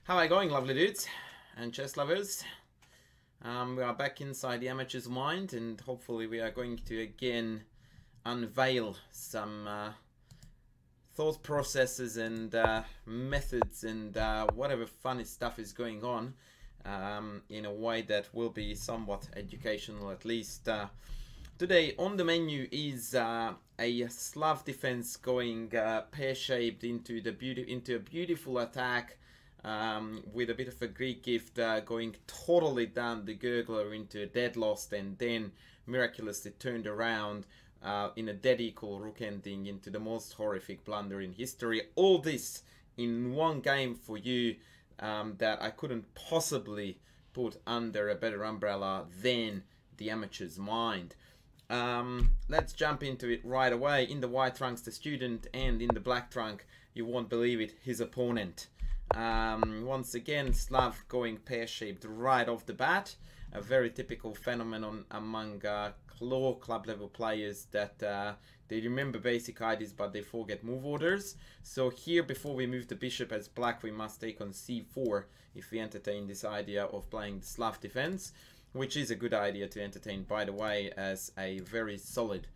How are you going, lovely dudes and chess lovers? We are back inside the amateur's mind, and hopefully we are going to again unveil some thought processes and methods and whatever funny stuff is going on in a way that will be somewhat educational, at least. Today on the menu is a Slav defense going pear-shaped into a beautiful attack. With a bit of a Greek gift going totally down the gurgler into a dead lost, and then miraculously turned around in a dead equal rook ending into the most horrific blunder in history. All this in one game for you that I couldn't possibly put under a better umbrella than the amateur's mind. Let's jump into it right away. In the white trunks, the student, and in the black trunk, you won't believe it, his opponent. Once again, Slav going pear-shaped right off the bat. A very typical phenomenon among low club level players that they remember basic ideas but they forget move orders. So here, before we move the bishop as black, we must take on c4 if we entertain this idea of playing the Slav defense, which is a good idea to entertain, by the way, as a very solid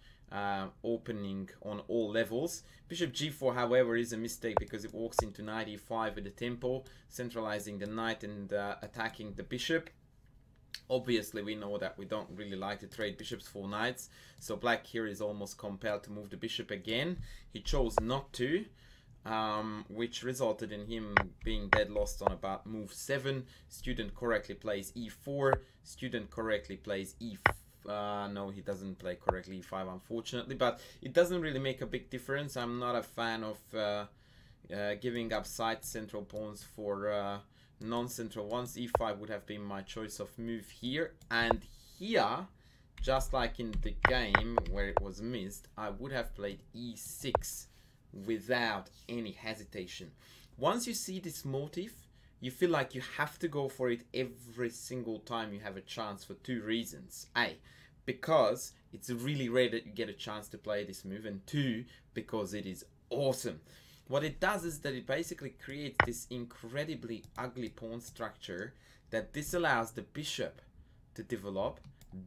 opening on all levels. Bishop g4, however, is a mistake because it walks into knight e5 with the tempo, centralizing the knight and attacking the bishop. Obviously, we know that we don't really like to trade bishops for knights, so black here is almost compelled to move the bishop again. He chose not to, which resulted in him being dead lost on about move 7. Student correctly plays e4. Student correctly plays e5. No, he doesn't play correctly e5, unfortunately, but it doesn't really make a big difference. I'm not a fan of giving up side central pawns for non-central ones. e5 would have been my choice of move here, and here, just like in the game where it was missed, I would have played e6 without any hesitation. Once you see this motif, you feel like you have to go for it every single time you have a chance, for two reasons. A, because it's really rare that you get a chance to play this move, and two, because it is awesome. What it does is that it basically creates this incredibly ugly pawn structure that disallows the bishop to develop,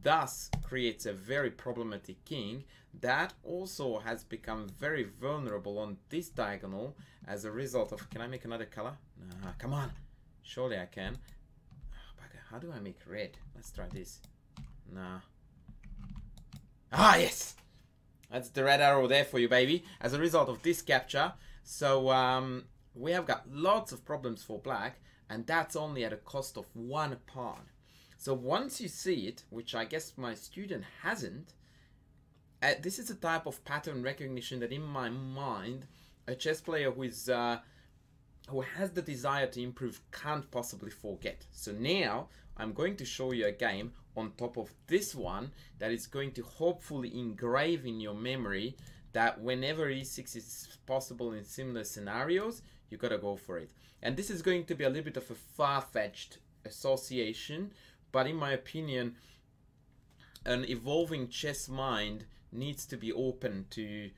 thus creates a very problematic king that also has become very vulnerable on this diagonal as a result of... Can I make another color? Nah, come on. Surely I can. Oh, bugger. How do I make red? Let's try this. Nah. Ah, yes! That's the red arrow there for you, baby. As a result of this capture. So we have got lots of problems for black, and that's only at a cost of one pawn. So once you see it, which I guess my student hasn't, this is a type of pattern recognition that in my mind, a chess player who has the desire to improve can't possibly forget. So now I'm going to show you a game on top of this one that is going to hopefully engrave in your memory that whenever e6 is possible in similar scenarios, you gotta go for it. And this is going to be a little bit of a far-fetched association, but in my opinion, an evolving chess mind needs to be open to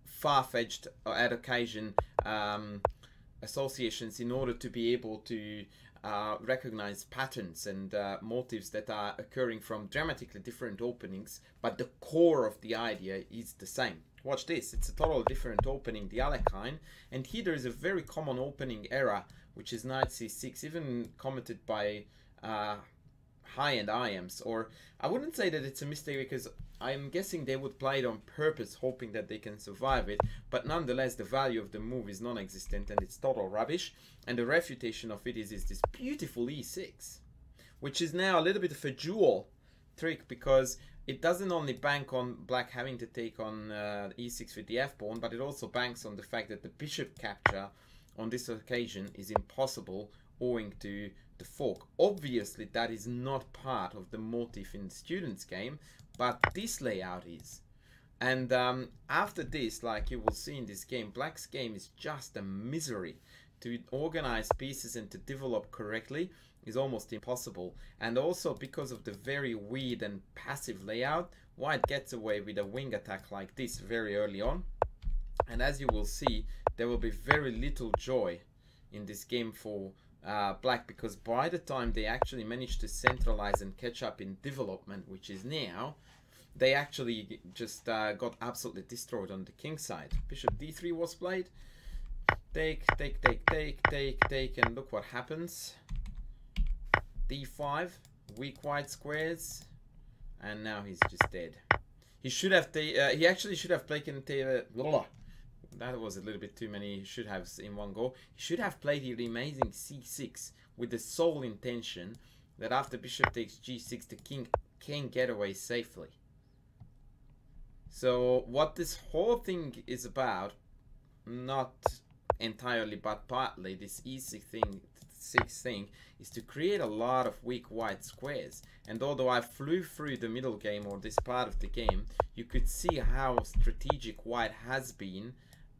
far-fetched, at occasion, associations in order to be able to recognize patterns and motives that are occurring from dramatically different openings, but the core of the idea is the same. Watch this, it's a totally different opening, the Alekhine, and here there is a very common opening error, which is knight c6, even commented by high-end IMs, or I wouldn't say that it's a mistake because I'm guessing they would play it on purpose, hoping that they can survive it, but nonetheless the value of the move is non-existent and it's total rubbish, and the refutation of it is this beautiful e6, which is now a little bit of a dual trick because it doesn't only bank on black having to take on e6 with the f-pawn, but it also banks on the fact that the bishop capture on this occasion is impossible owing to the fork. Obviously that is not part of the motif in the student's game, but this layout is. And after this, like you will see in this game, black's game is just a misery. To organize pieces and to develop correctly is almost impossible. And also because of the very weird and passive layout, white gets away with a wing attack like this very early on. And as you will see, there will be very little joy in this game for black, because by the time they actually managed to centralize and catch up in development, which is now, they actually just got absolutely destroyed on the king side. Bishop d3 was played. Take, and look what happens. d5, weak white squares, and now he's just dead. He should have he actually should have taken that was a little bit too many should have in one go. He should have played here the amazing c6 with the sole intention that after bishop takes g6 the king can get away safely. So what this whole thing is about, not entirely but partly, this e6 thing is to create a lot of weak white squares. And although I flew through the middle game, or this part of the game, you could see how strategic white has been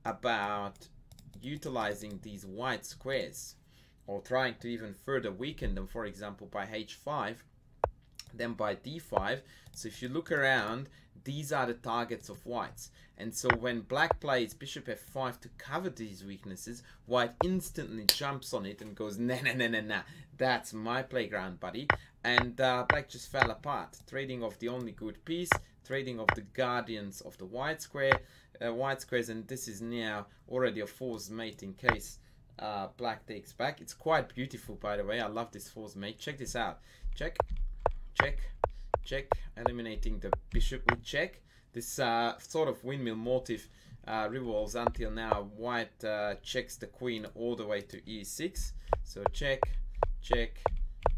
about utilizing these white squares, or trying to even further weaken them, for example by h5, then by d5. So if you look around, these are the targets of whites. And so when black plays bishop f5 to cover these weaknesses, white instantly jumps on it and goes, nah, that's my playground, buddy. And black just fell apart, trading off the only good piece, trading off the guardians of the white squares, and this is now already a forced mate in case black takes back. It's quite beautiful, by the way. I love this forced mate. Check this out. Check, check, check, eliminating the bishop with check. This sort of windmill motif revolves until now white checks the queen all the way to e6. So check, check,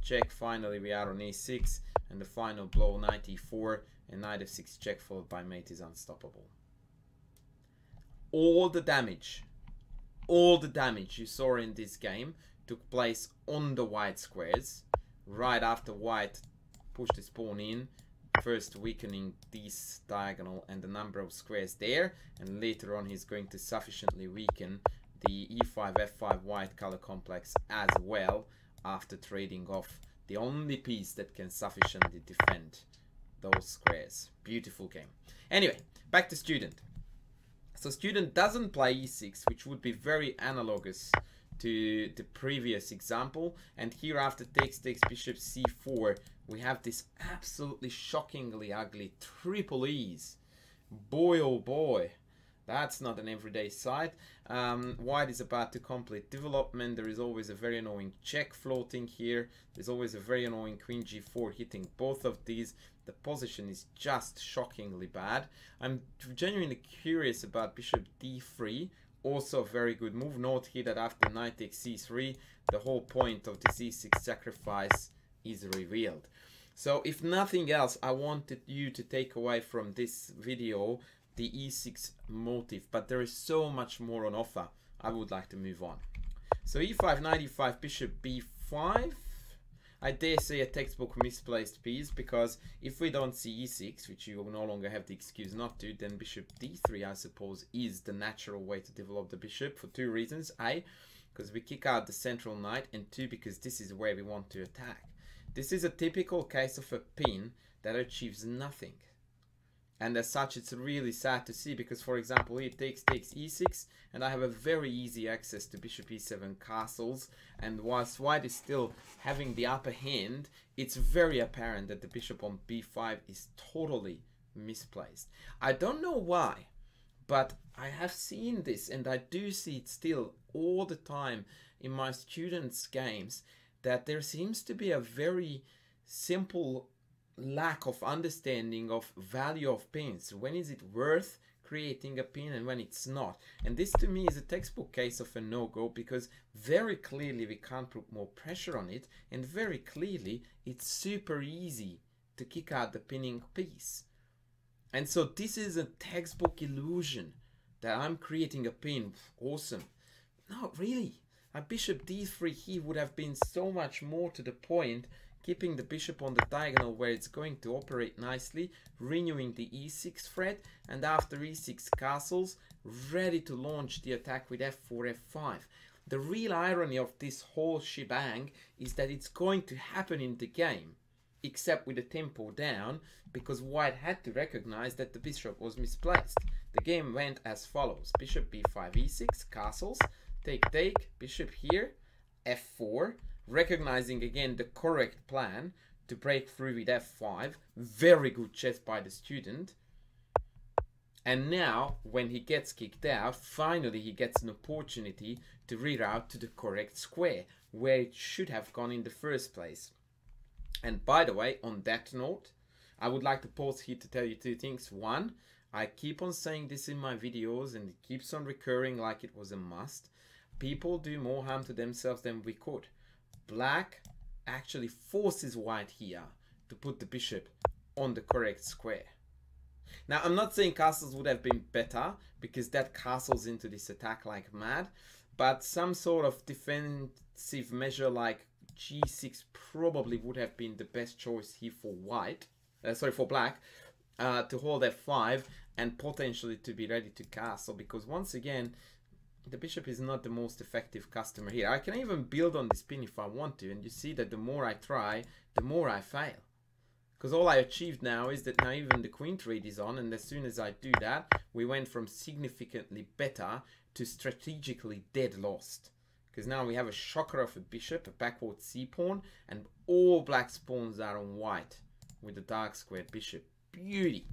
check. Finally we are on e6, and the final blow, knight e4, and knight f6 check followed by mate is unstoppable. All the damage you saw in this game took place on the white squares, right after white pushed his pawn in, first weakening this diagonal and the number of squares there, and later on he's going to sufficiently weaken the e5 f5 white color complex as well, after trading off the only piece that can sufficiently defend those squares. Beautiful game. Anyway, back to student. So student doesn't play e6, which would be very analogous to the previous example, and here after takes bishop c4 we have this absolutely shockingly ugly triple E's. Boy oh boy, that's not an everyday sight. White is about to complete development. There is always a very annoying check floating here. There's always a very annoying queen g4 hitting both of these. The position is just shockingly bad. I'm genuinely curious about bishop d3. Also a very good move. Note here that after knight takes c3, the whole point of the c6 sacrifice is revealed. So if nothing else, I wanted you to take away from this video the e6 motif, but there is so much more on offer. I would like to move on. So e5, knight e5, bishop b5. I dare say a textbook misplaced piece, because if we don't see e6, which you no longer have the excuse not to, then bishop d3, I suppose, is the natural way to develop the bishop for two reasons. A, because we kick out the central knight, and two, because this is where we want to attack. This is a typical case of a pin that achieves nothing. And as such, it's really sad to see, because, for example, here takes e6, and I have a very easy access to bishop e7 castles, and whilst white is still having the upper hand, it's very apparent that the bishop on b5 is totally misplaced. I don't know why, but I have seen this, and I do see it still all the time in my students' games, that there seems to be a very simple lack of understanding of value of pins. When is it worth creating a pin and when it's not? And this to me is a textbook case of a no-go, because very clearly we can't put more pressure on it, and very clearly it's super easy to kick out the pinning piece. And so this is a textbook illusion that I'm creating a pin. Awesome. No, really. A bishop d3 here would have been so much more to the point, keeping the bishop on the diagonal where it's going to operate nicely, renewing the e6 threat, and after e6 castles, ready to launch the attack with f4, f5. The real irony of this whole shebang is that it's going to happen in the game, except with the tempo down, because white had to recognize that the bishop was misplaced. The game went as follows: bishop b5, e6, castles, take, bishop here, f4, recognizing again the correct plan to break through with f5. Very good chess by the student. And now, when he gets kicked out, finally he gets an opportunity to reroute to the correct square, where it should have gone in the first place. And by the way, on that note, I would like to pause here to tell you two things. One, I keep on saying this in my videos and it keeps on recurring like it was a must. People do more harm to themselves than we could. Black actually forces white here to put the bishop on the correct square. Now, I'm not saying castles would have been better, because that castles into this attack like mad, but some sort of defensive measure like g6 probably would have been the best choice here for for black, to hold f5 and potentially to be ready to castle, because once again, the bishop is not the most effective customer here. I can even build on this pin if I want to, and you see that the more I try, the more I fail. Because all I achieved now is that now even the queen trade is on, and as soon as I do that, we went from significantly better to strategically dead lost. Because now we have a shocker of a bishop, a backward c-pawn, and all black's pawns are on white with the dark squared bishop. Beauty.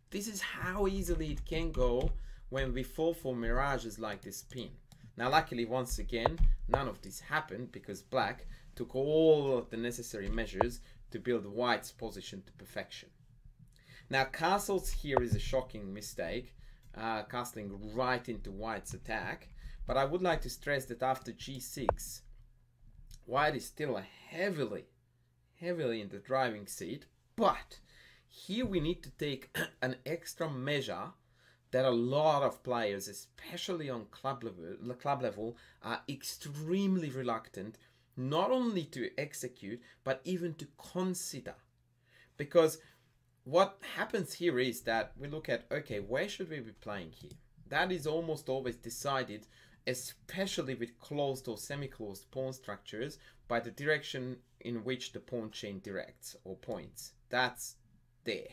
This is how easily it can go when we fall for mirages like this pin. Now luckily, once again, none of this happened because black took all of the necessary measures to build white's position to perfection. Now castles here is a shocking mistake, castling right into white's attack, but I would like to stress that after g6, white is still heavily in the driving seat, but here we need to take an extra measure that a lot of players, especially on club level, are extremely reluctant not only to execute, but even to consider. Because what happens here is that we look at, okay, where should we be playing here? That is almost always decided, especially with closed or semi-closed pawn structures, by the direction in which the pawn chain directs or points. That's there.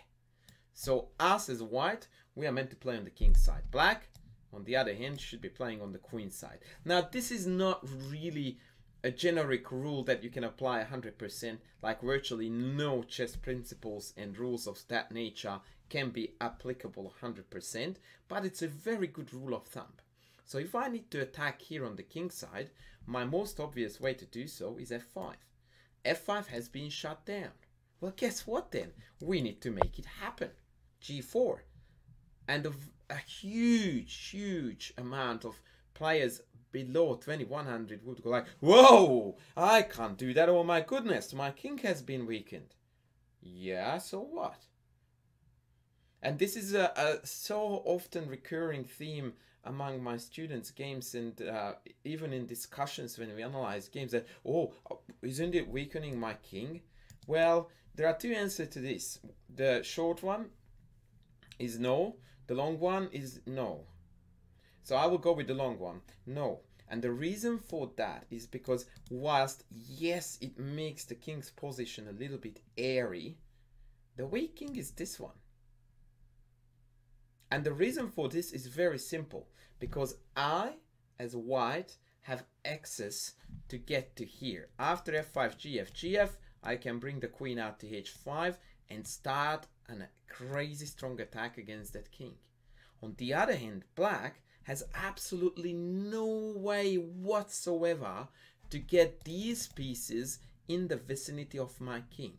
So us as white, we are meant to play on the king side. Black, on the other hand, should be playing on the queen side. Now, this is not really a generic rule that you can apply 100%, like virtually no chess principles and rules of that nature can be applicable 100%, but it's a very good rule of thumb. So if I need to attack here on the king side, my most obvious way to do so is f5. f5 has been shut down. Well, guess what then? We need to make it happen. g4. And a huge amount of players below 2100 would go like, whoa, I can't do that. Oh my goodness, my king has been weakened. Yeah, so what? And this is a so often recurring theme among my students' games, and even in discussions when we analyze games, that, oh, isn't it weakening my king? Well, there are two answers to this. The short one is no. The long one is no. So I will go with the long one. No. And the reason for that is because whilst, yes, it makes the king's position a little bit airy, the weak king is this one. And the reason for this is very simple. Because I, as white, have access to get to here. After f5, gf, I can bring the queen out to h5 and start a crazy strong attack against that king. On the other hand, black has absolutely no way whatsoever to get these pieces in the vicinity of my king.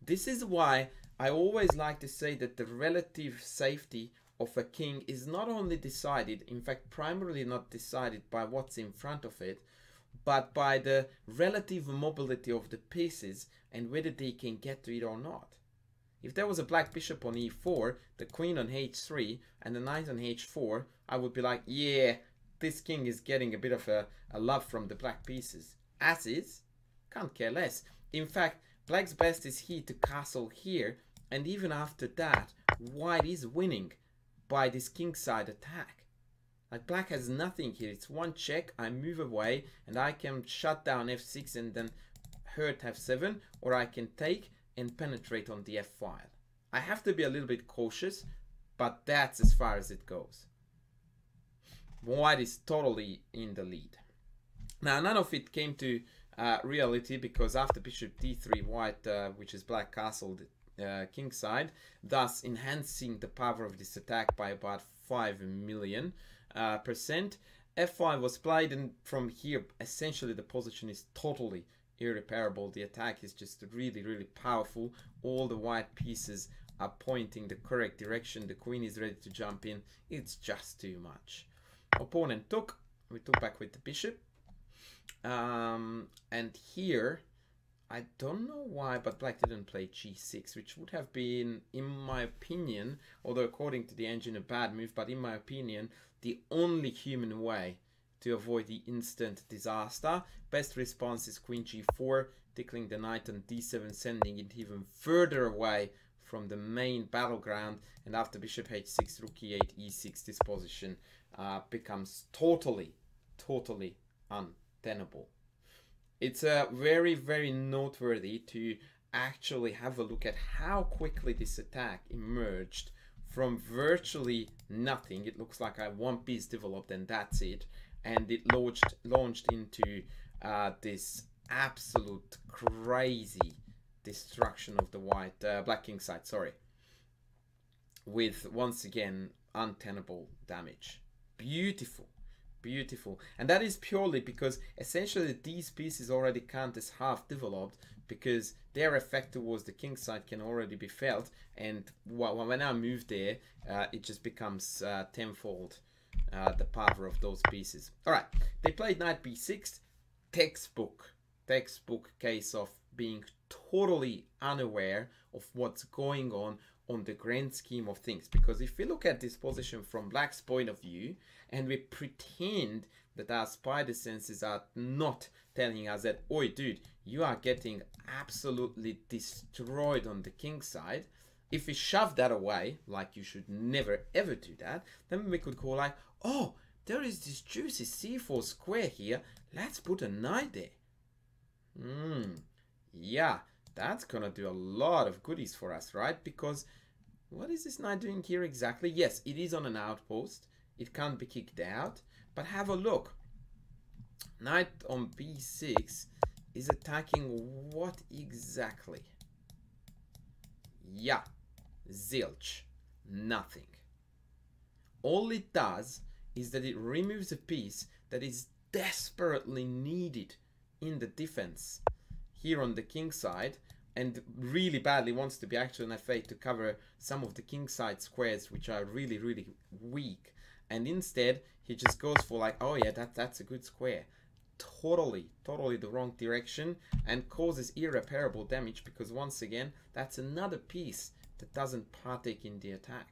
This is why I always like to say that the relative safety of a king is not only decided, in fact primarily not decided by what's in front of it, but by the relative mobility of the pieces and whether they can get to it or not. If there was a black bishop on e4, the queen on h3, and the knight on h4, I would be like, yeah, this king is getting a bit of a love from the black pieces. As is, can't care less. In fact, black's best is here to castle here, and even after that, white is winning by this kingside attack. Like, black has nothing here. It's one check, I move away, and I can shut down f6 and then hurt f7, or I can take and penetrate on the f file. I have to be a little bit cautious, but that's as far as it goes. White is totally in the lead. Now, none of it came to reality, because after bishop d3, white, which is black, castled kingside, thus enhancing the power of this attack by about 5 million %. f5 was played, and from here, essentially, the position is totally irreparable. The attack is just really, really powerful. All the white pieces are pointing the correct direction. The queen is ready to jump in. It's just too much. Opponent took. We took back with the bishop. And here, I don't know why, but black didn't play g6, which would have been, in my opinion, although according to the engine, a bad move, but in my opinion, the only human way to avoid the instant disaster. Best response is queen g4, tickling the knight on d7, sending it even further away from the main battleground. And after bishop h6, rook e8, e6, this position becomes totally untenable. It's very, very noteworthy to actually have a look at how quickly this attack emerged from virtually nothing. It looks like one piece developed and that's it. And it launched into this absolute crazy destruction of the white black king side, sorry, with once again untenable damage. Beautiful, beautiful. And that is purely because essentially these pieces already count as half developed, because their effect towards the king side can already be felt, and when I move there, it just becomes tenfold the power of those pieces. All right, they played knight b6, textbook case of being totally unaware of what's going on the grand scheme of things. Because if we look at this position from black's point of view, and we pretend that our spider senses are not telling us that, oi dude, you are getting absolutely destroyed on the king side, if we shove that away, like you should never ever do that, then we could go like, oh, there is this juicy c4 square here, let's put a knight there. Yeah, that's gonna do a lot of goodies for us, right? Because what is this knight doing here exactly? Yes, it is on an outpost, it can't be kicked out, but have a look. Knight on b6 is attacking what exactly? Yeah, zilch, nothing. All it does is that it removes a piece that is desperately needed in the defense here on the king side, and really badly wants to be actually an f8 to cover some of the king side squares which are really, really weak. And instead he just goes for like, oh yeah, that's a good square. Totally the wrong direction, and causes irreparable damage, because once again, that's another piece that doesn't partake in the attack.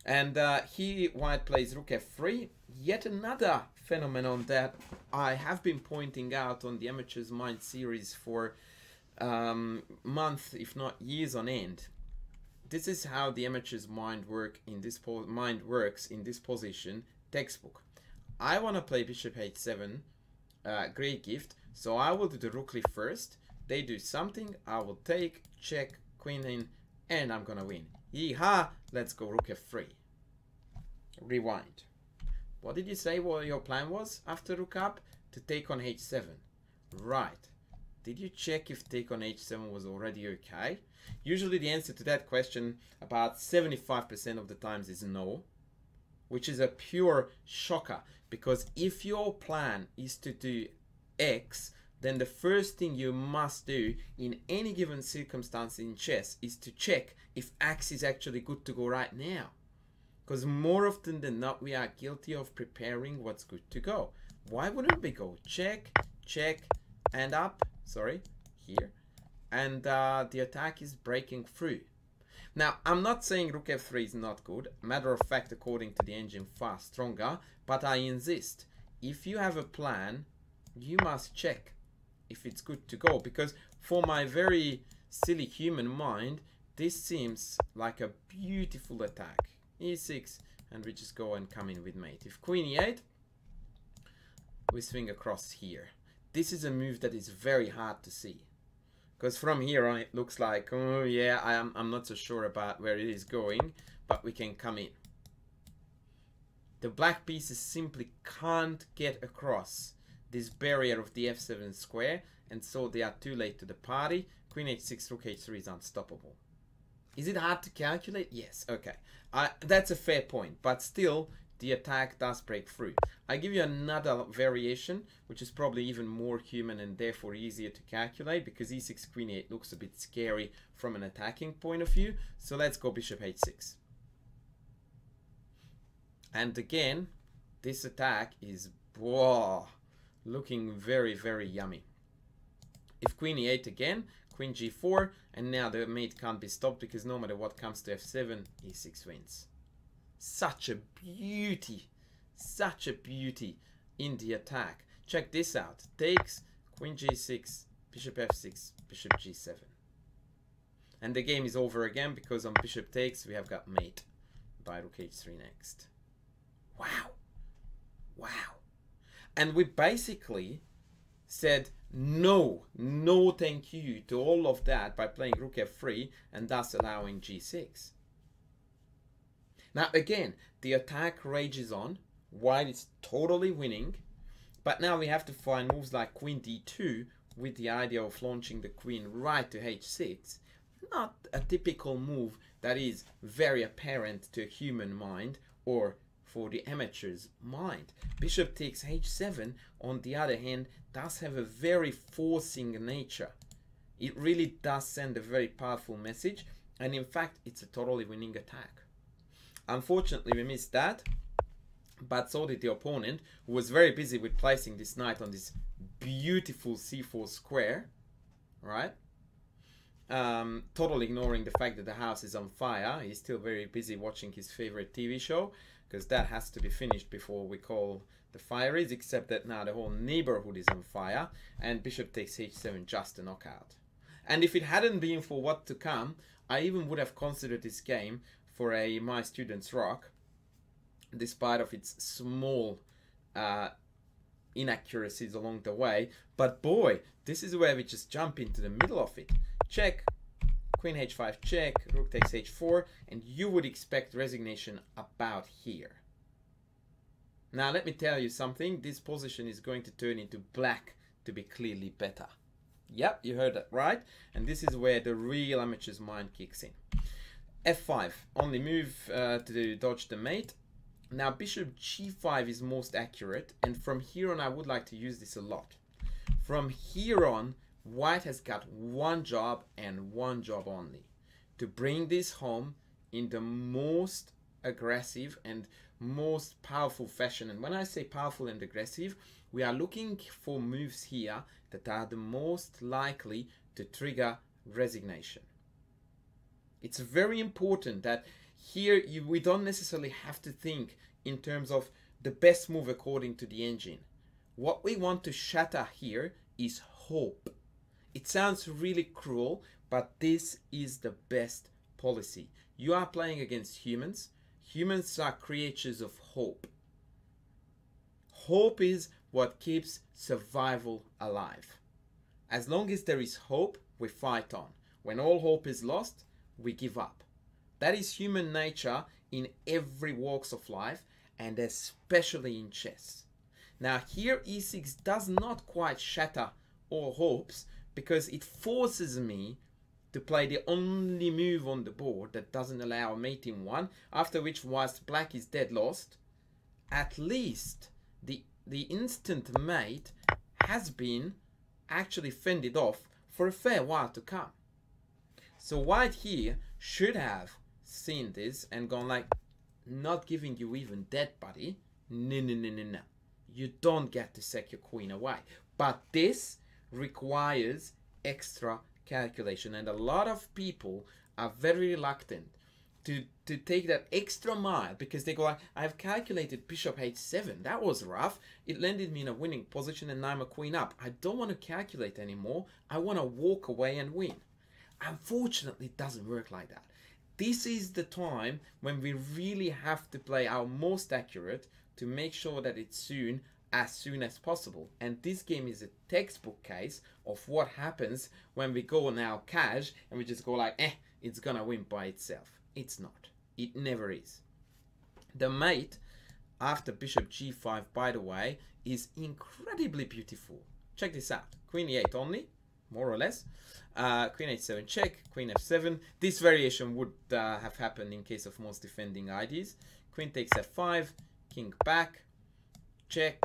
And here white plays rook f3, yet another phenomenon that I have been pointing out on the Amateur's Mind series for months, if not years on end. This is how the Amateur's Mind works in this position, textbook. I want to play bishop h7, great gift, so I will do the rook leaf first. They do something, I will take, check, queen in, and I'm gonna win. Yeehaw! Let's go rook f3. Rewind. What did you say what your plan was after rook up? To take on h7. Right. Did you check if take on h7 was already okay? Usually the answer to that question about 75% of the times is no, which is a pure shocker, because if your plan is to do X, then the first thing you must do in any given circumstance in chess is to check if X is actually good to go right now. Because more often than not, we are guilty of preparing what's good to go. Why wouldn't we go check, check, and up, sorry, here, and the attack is breaking through. Now, I'm not saying rook f3 is not good. Matter of fact, according to the engine, far stronger. But I insist, if you have a plan, you must check if it's good to go. Because for my very silly human mind, this seems like a beautiful attack. e6, and we just go and come in with mate. If queen e8, we swing across here. This is a move that is very hard to see. Because from here on it looks like, oh yeah, I'm not so sure about where it is going, but we can come in. The black pieces simply can't get across this barrier of the f7 square, and so they are too late to the party. Queen h6, rook h3 is unstoppable. Is it hard to calculate? Yes, okay. That's a fair point, but still, the attack does break through. I give you another variation, which is probably even more human and therefore easier to calculate, because e6, queen e8 looks a bit scary from an attacking point of view. So let's go bishop h6. And again, this attack is looking very, very yummy. If queen e8 again, queen g4, and now the mate can't be stopped because no matter what comes to f7, e6 wins. Such a beauty in the attack. Check this out. Takes, queen g6, bishop f6, bishop g7. And the game is over again because on bishop takes we have got mate by rook h3 next. Wow. Wow. And we basically said no thank you to all of that by playing rook f3 and thus allowing g6. Now again, the attack rages on, white is totally winning, but now we have to find moves like queen d2 with the idea of launching the queen right to h6. Not a typical move that is very apparent to a human mind or for the amateur's mind. Bishop takes h7, on the other hand, does have a very forcing nature. It really does send a very powerful message, and in fact, it's a totally winning attack. Unfortunately, we missed that, but so did the opponent, who was very busy with placing this knight on this beautiful c4 square, right? Totally ignoring the fact that the house is on fire. He's still very busy watching his favorite TV show, because that has to be finished before we call the fireys, except that now the whole neighborhood is on fire, and bishop takes h7, just a knockout. And if it hadn't been for what to come, I even would have considered this game for a My Students Rock, despite of its small inaccuracies along the way. But boy, this is where we just jump into the middle of it. Check, queen h5 check, rook takes h4, and you would expect resignation about here. Now let me tell you something, this position is going to turn into black to be clearly better. Yep, you heard that right, and this is where the real amateur's mind kicks in. f5, only move to dodge the mate. Now bishop g5 is most accurate, and from here on I would like to use this a lot. From here on, white has got one job and one job only, to bring this home in the most aggressive and most powerful fashion. And when I say powerful and aggressive, we are looking for moves here that are the most likely to trigger resignation. It's very important that here we don't necessarily have to think in terms of the best move according to the engine. What we want to shatter here is hope. It sounds really cruel, but this is the best policy. You are playing against humans. Humans are creatures of hope. Hope is what keeps survival alive. As long as there is hope, we fight on. When all hope is lost, we give up. That is human nature in every walks of life, and especially in chess. Now here e6 does not quite shatter all hopes, because it forces me to play the only move on the board that doesn't allow a mate in one, after which, whilst black is dead lost, at least the instant mate has been actually fended off for a fair while to come. So white here should have seen this and gone like, not giving you even dead, buddy. No. You don't get to sack your queen away. But this requires extra calculation, and a lot of people are very reluctant to take that extra mile, because they go like, I've calculated bishop h7, that was rough, it landed me in a winning position and now I'm a queen up. I don't want to calculate anymore, I want to walk away and win. Unfortunately, it doesn't work like that. This is the time when we really have to play our most accurate to make sure that it's soon as possible. And this game is a textbook case of what happens when we go now cash and we just go like, it's gonna win by itself. It's not. It never is. The mate after bishop g5, by the way, is incredibly beautiful. Check this out. Queen e8 only, more or less. Queen h7 check, queen f7. This variation would have happened in case of most defending IDs. Queen takes f5, king back, check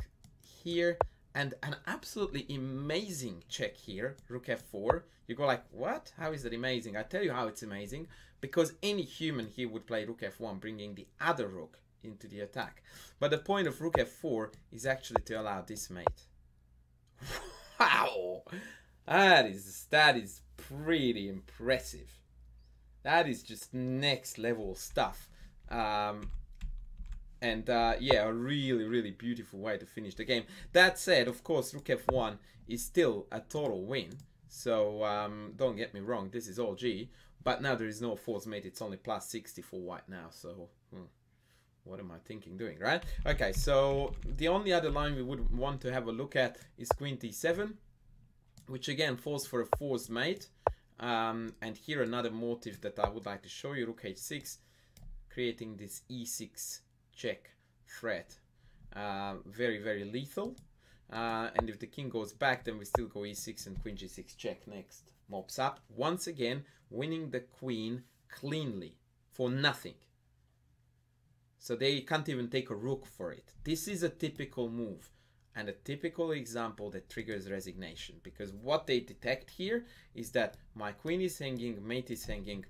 here, and an absolutely amazing check here, rook f4. You go like, what? How is that amazing? I tell you how it's amazing. Because any human here would play rook f1, bringing the other rook into the attack. But the point of rook f4 is actually to allow this mate. Wow! That is pretty impressive. That is just next level stuff. Yeah, a really beautiful way to finish the game. That said, of course, rook f1 is still a total win. So don't get me wrong, this is all G. But now there is no force mate, it's only plus 60 for white now. So what am I thinking doing, right? Okay, so the only other line we would want to have a look at is queen d7, which again falls for a forced mate. And here another motive that I would like to show you, rook h6, creating this e6 check threat. Very lethal. And if the king goes back, then we still go e6 and queen g6 check next. Mops up. Once again, winning the queen cleanly for nothing. So they can't even take a rook for it. This is a typical move and a typical example that triggers resignation. Because what they detect here is that my queen is hanging, mate is hanging,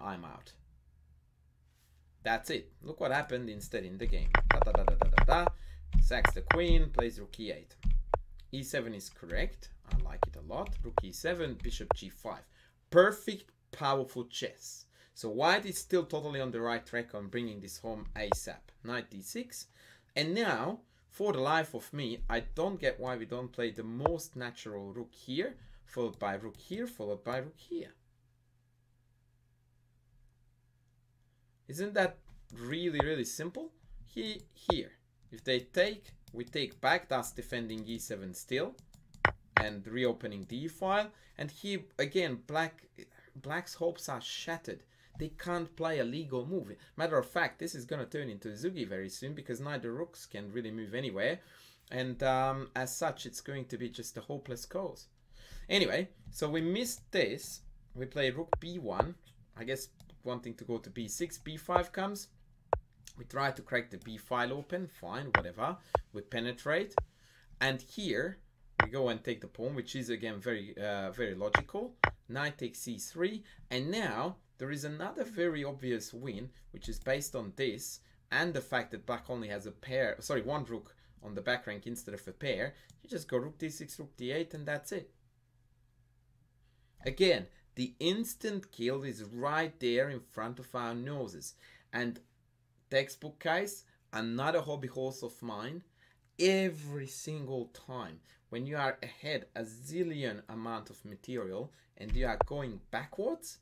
I'm out. That's it. Look what happened instead in the game. Sacks the queen, plays rook e8. e7 is correct. I like it a lot. Rook e7, bishop g5. Perfect, powerful chess. So white is still totally on the right track on bringing this home ASAP. Knight d6. And now, for the life of me, I don't get why we don't play the most natural rook here, followed by rook here, followed by rook here. Isn't that really simple? Here. If they take, we take back, thus defending e7 still. And reopening the e-file. And here, again, black's hopes are shattered. They can't play a legal move. Matter of fact, this is going to turn into Zugi very soon because neither rooks can really move anywhere. And as such, it's going to be just a hopeless cause. Anyway, so we missed this. We play rook b1. I guess wanting to go to b6. b5 comes. We try to crack the b file open. Fine, whatever. We penetrate. And here we go and take the pawn, which is again very logical. Knight takes c3. And now there is another very obvious win, which is based on this and the fact that black only has a pair, sorry, one rook on the back rank instead of a pair. You just go rook d6, rook d8, and that's it. Again, the instant kill is right there in front of our noses. And textbook case, another hobby horse of mine, every single time when you are ahead a zillion amount of material and you are going backwards,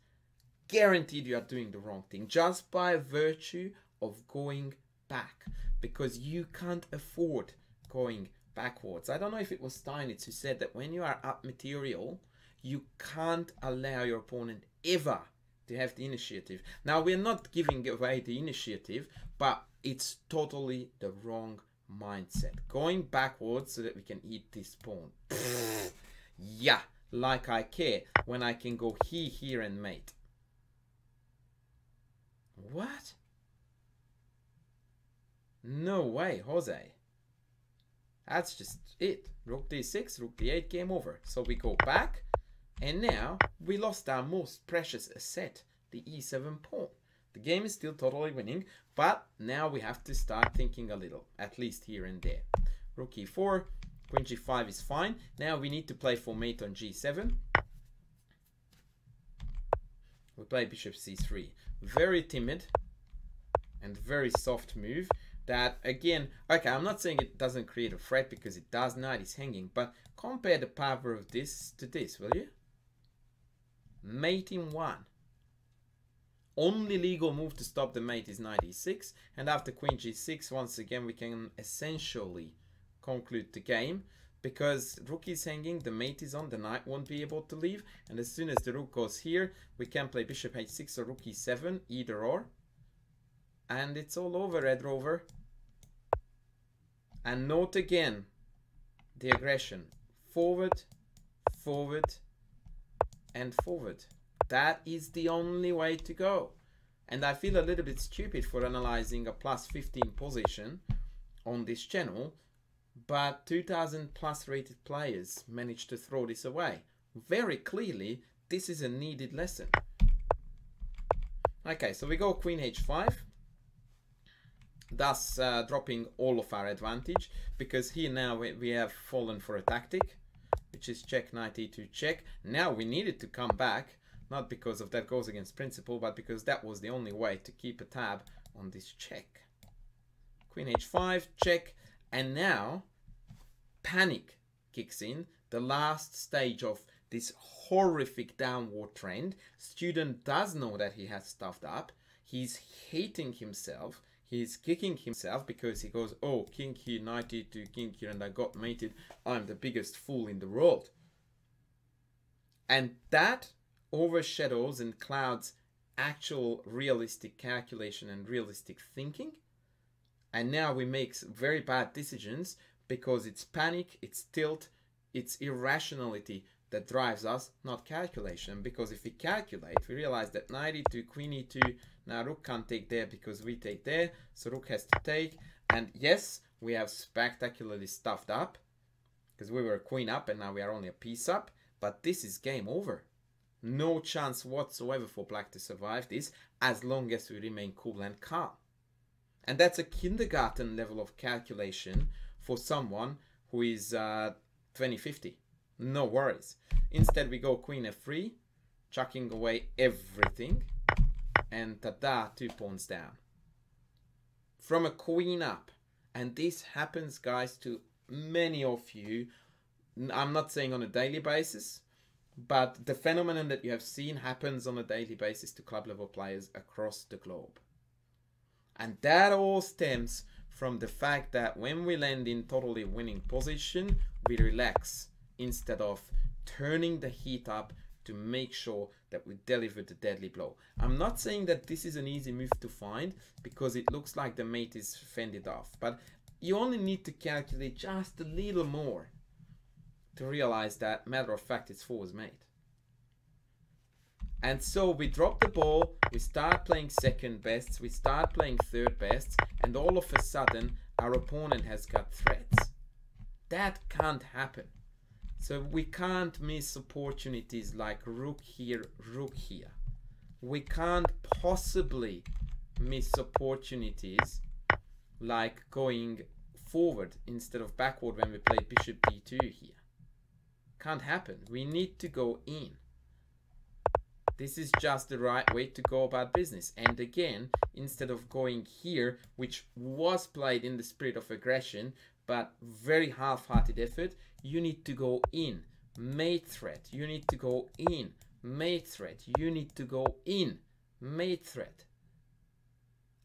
guaranteed you are doing the wrong thing just by virtue of going back, because you can't afford going backwards. I don't know if it was Steinitz who said that when you are up material, you can't allow your opponent ever to have the initiative. Now, we're not giving away the initiative, but it's totally the wrong mindset. Going backwards so that we can eat this pawn. Yeah, like I care when I can go here and mate. What? No way, Jose. That's just it. Rook d6, rook d8, game over. So we go back, and now we lost our most precious asset, the e7 pawn. The game is still totally winning, but now we have to start thinking a little, at least here and there. Rook e4, queen g5 is fine. Now we need to play for mate on g7. We play bishop c3. Very timid and very soft move. That again, okay, I'm not saying it doesn't create a threat because it does. Knight is hanging, but compare the power of this to this, will you? Mate in 1. Only legal move to stop the mate is knight e6, and after queen g6, once again we can essentially conclude the game, because rook is hanging, the mate is on, the knight won't be able to leave, and as soon as the rook goes here, we can play bishop h6 or rook e7, either or, and it's all over, Red Rover. And note again the aggression. Forward, forward, and forward. That is the only way to go. And I feel a little bit stupid for analyzing a plus 15 position on this channel, but 2000 plus rated players managed to throw this away. Very clearly, this is a needed lesson. Okay, so we go Queen H5, thus dropping all of our advantage, because here now we have fallen for a tactic, which is check, knight e2 check. Now we needed to come back, not because of that goes against principle, but because that was the only way to keep a tab on this check. Queen H5, check, and now panic kicks in, the last stage of this horrific downward trend. Student does know that he has stuffed up. He's hating himself. He's kicking himself because he goes, oh, king here, knight e2, king here, and I got mated. I'm the biggest fool in the world. And that overshadows and clouds actual realistic calculation and realistic thinking. And now we make very bad decisions because it's panic, it's tilt, it's irrationality that drives us, not calculation. Because if we calculate, we realize that knight e2, queen e2, now rook can't take there because we take there, so rook has to take. And yes, we have spectacularly stuffed up because we were a queen up and now we are only a piece up, but this is game over. No chance whatsoever for black to survive this as long as we remain cool and calm. And that's a kindergarten level of calculation for someone who is 2050. No worries. Instead we go queen f3, chucking away everything, and tada, 2 pawns down. From a queen up. And this happens, guys, to many of you. I'm not saying on a daily basis, but the phenomenon that you have seen happens on a daily basis to club level players across the globe. And that all stems from the fact that when we land in totally winning position, we relax instead of turning the heat up to make sure that we deliver the deadly blow. I'm not saying that this is an easy move to find because it looks like the mate is fended off, but you only need to calculate just a little more to realize that, matter of fact, it's forwards mate. And so we drop the ball, we start playing second bests, we start playing third bests, and all of a sudden our opponent has got threats. That can't happen. So we can't miss opportunities like rook here, rook here. We can't possibly miss opportunities like going forward instead of backward when we play bishop d2 here. Can't happen. We need to go in. This is just the right way to go about business. And again, instead of going here, which was played in the spirit of aggression, but very half-hearted effort, you need to go in. Mate threat. You need to go in. Mate threat. You need to go in. Mate threat.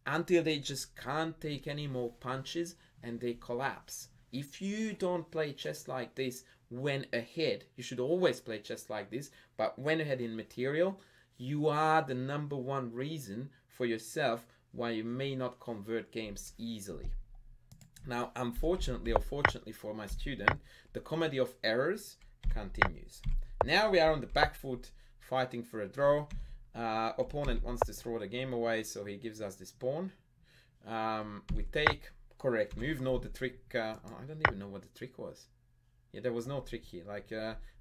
Until they just can't take any more punches and they collapse. If you don't play chess like this when ahead, you should always play chess like this, but when ahead in material, you are the #1 reason for yourself why you may not convert games easily. Now, unfortunately or fortunately for my student, the comedy of errors continues. Now we are on the back foot fighting for a draw. Opponent wants to throw the game away, so he gives us this pawn. We take, correct move. No, the trick, I don't even know what the trick was. Yeah, there was no trick here. Like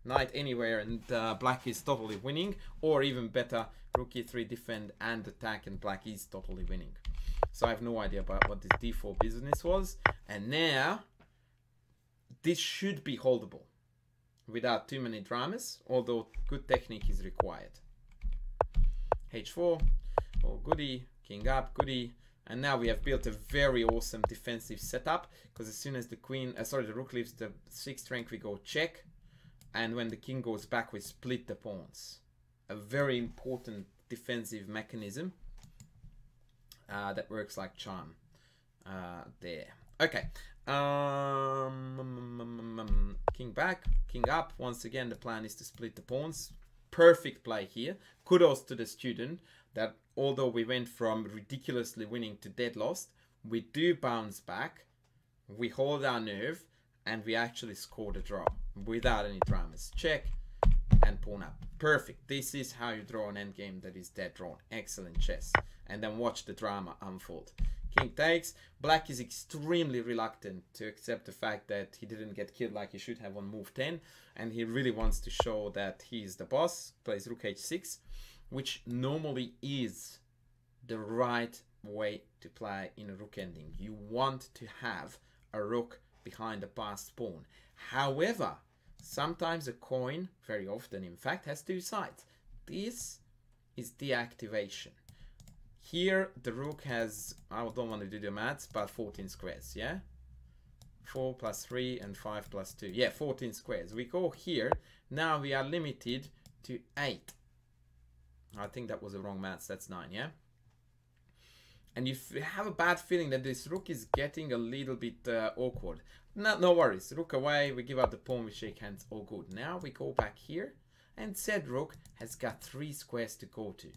knight anywhere and black is totally winning. Or even better, rook e3 defend and attack and black is totally winning. So I have no idea about what this d4 business was. And now, this should be holdable without too many dramas, although good technique is required. h4, oh goody, king up, goody. And now we have built a very awesome defensive setup, because as soon as the queen, the rook leaves the 6th rank, we go check. And when the king goes back, we split the pawns. A very important defensive mechanism that works like charm there. Okay. King back, king up. Once again, the plan is to split the pawns. Perfect play here. Kudos to the student that although we went from ridiculously winning to dead lost, we do bounce back we hold our nerve, and we actually score the draw without any dramas. Check and pawn up. Perfect. This is how you draw an endgame that is dead drawn. Excellent chess. And then watch the drama unfold. King takes. Black is extremely reluctant to accept the fact that he didn't get killed like he should have on move 10. And he really wants to show that he's the boss. Plays rook h6, which normally is the right way to play in a rook ending. You want to have a rook behind a passed pawn. However, sometimes a coin, very often in fact, has two sides. This is deactivation. Here the rook has, I don't want to do the maths, but 14 squares, yeah? 4 plus 3 and 5 plus 2. Yeah, 14 squares. We go here. Now we are limited to 8. I think that was the wrong maths. That's 9, yeah? And if you have a bad feeling that this rook is getting a little bit awkward, no worries. Rook away, we give up the pawn, we shake hands, all good. Now we go back here, and said rook has got 3 squares to go to.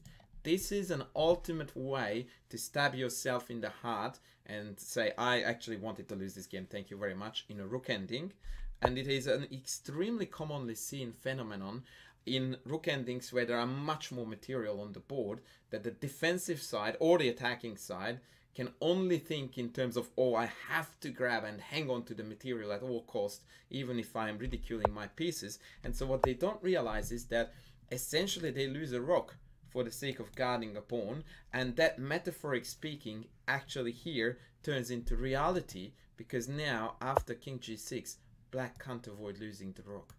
This is an ultimate way to stab yourself in the heart and say, I actually wanted to lose this game, thank you very much, in a rook ending. And it is an extremely commonly seen phenomenon in rook endings where there are much more material on the board, that the defensive side or the attacking side can only think in terms of, oh, I have to grab and hang on to the material at all costs, even if I'm ridiculing my pieces. And so what they don't realize is that essentially they lose a rook for the sake of guarding a pawn, and that, metaphoric speaking, actually here turns into reality, because now after king g6, black can't avoid losing the rook.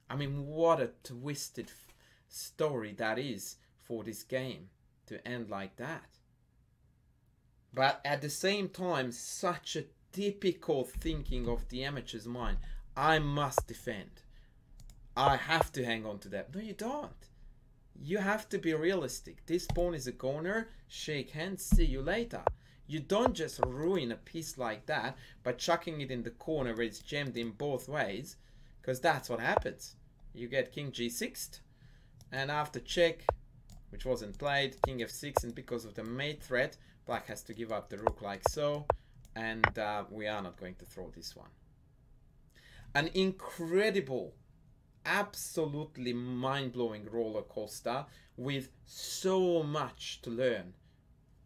I mean, what a twisted story that is for this game to end like that. But at the same time, such a typical thinking of the amateur's mind. I must defend. I have to hang on to that. No, you don't. You have to be realistic. This pawn is a goner. Shake hands. See you later. You don't just ruin a piece like that by chucking it in the corner where it's jammed in both ways, because that's what happens. You get king g6, and after check, which wasn't played, king f6, and because of the mate threat, black has to give up the rook like so, and we are not going to throw this one. An incredible, absolutely mind-blowing roller coaster with so much to learn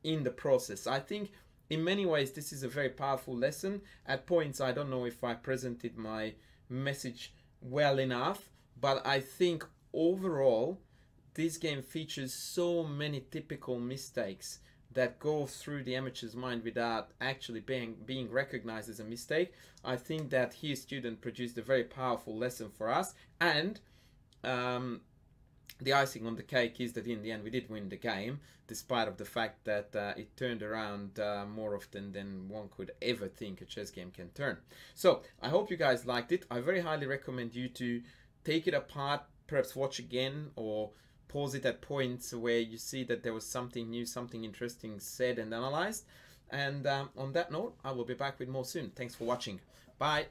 in the process. I think in many ways this is a very powerful lesson. At points I don't know if I presented my message well enough, but I think overall this game features so many typical mistakes that go through the amateur's mind without actually being recognized as a mistake. I think that here student produced a very powerful lesson for us, and the icing on the cake is that in the end we did win the game, despite of the fact that it turned around more often than one could ever think a chess game can turn. So I hope you guys liked it. I very highly recommend you to take it apart, perhaps watch again, or pause it at points where you see that there was something new, something interesting said and analyzed. And on that note, I will be back with more soon. Thanks for watching. Bye.